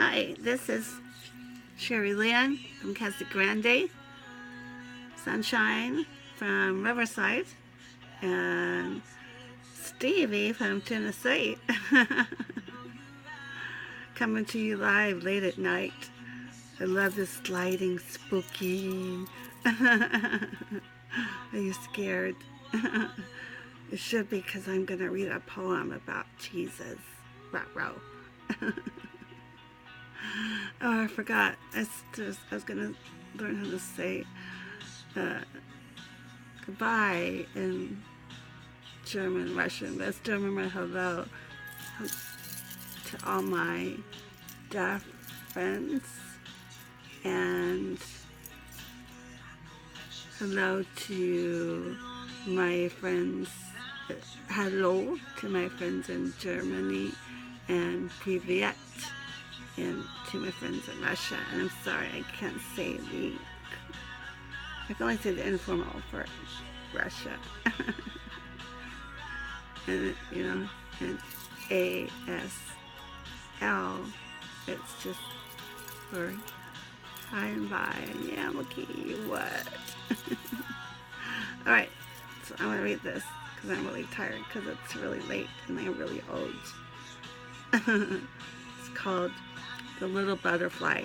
Hi, this is Sherry Lynn from Casa Grande, Sunshine from Riverside, and Stevie from Tennessee. Coming to you live late at night. I love this lighting, spooky. Are you scared? It should be, because I'm going to read a poem about Jesus. Ruh-roh. Oh, I forgot. I was going to learn how to say goodbye in German, Russian, but I still remember hello to all my deaf friends, and hello to my friends, hello to my friends in Germany, and privet and to my friends in Russia. And I'm sorry, I can't say the, I can only say the informal for Russia. And, you know, and ASL, it's just for hi and bye, and yeah, I'm okay, what? Alright, so I'm going to read this, because I'm really tired, because it's really late, and I'm really old. It's called The Little Butterfly.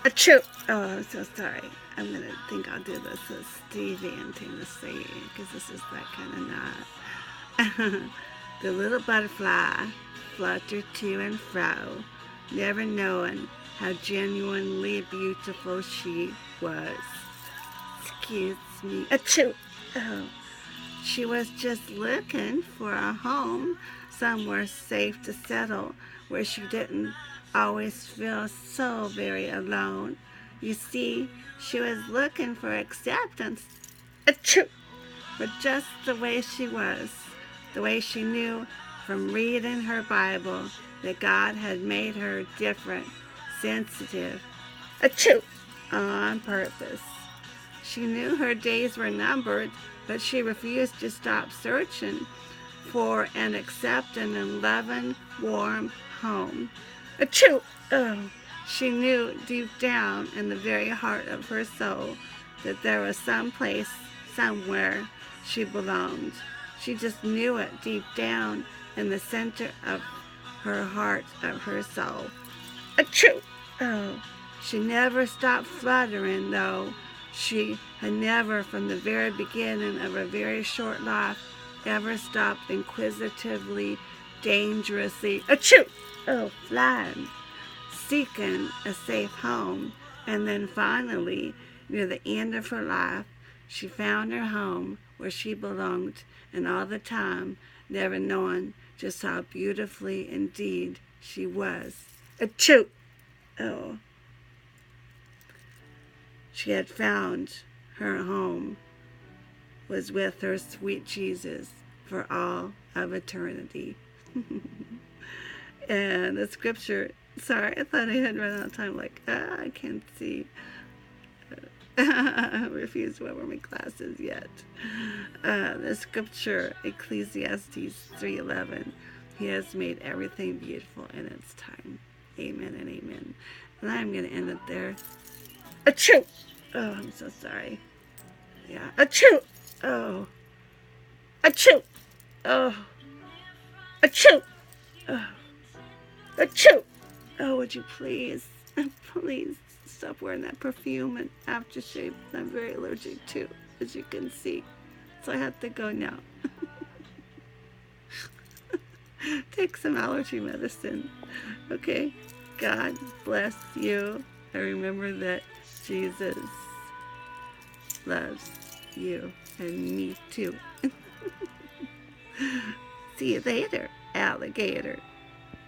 Achoo! Oh, I'm so sorry. I'm going to think I'll do this as Stevie in Tennessee, because this is that kind of night. The little butterfly fluttered to and fro, never knowing how genuinely beautiful she was. Excuse me. Achoo! Oh, she was just looking for a home, somewhere safe to settle, where she didn't always feel so very alone. You see, she was looking for acceptance, achoo, for just the way she was, the way she knew from reading her Bible that God had made her different, sensitive, achoo, on purpose. She knew her days were numbered, but she refused to stop searching for and accepting and loving, warm home. Achoo! Oh, she knew deep down in the very heart of her soul that there was some place, somewhere she belonged. She just knew it deep down in the center of her heart, of her soul. Achoo! Oh, she never stopped fluttering, though. She had never, from the very beginning of her very short life, ever stopped inquisitively, dangerously, achoo! Oh, flying, seeking a safe home. And then finally, near the end of her life, she found her home where she belonged, and all the time, never knowing just how beautifully indeed she was. Achoo! Oh. She had found her home was with her sweet Jesus for all of eternity. And the scripture, sorry, I thought I had run out of time, like, I can't see. I refuse to wear my glasses yet. The scripture, Ecclesiastes 3:11, He has made everything beautiful in its time. Amen and amen. And I'm going to end it there. Achoo! Oh, I'm so sorry. Yeah. Achoo! Oh. Achoo! Oh. Achoo! Oh. Achoo! Oh, would you please, please stop wearing that perfume and aftershave I'm very allergic to, as you can see. So I have to go now. Take some allergy medicine. Okay? God bless you. And remember that Jesus loves you and me too. See you later, alligator.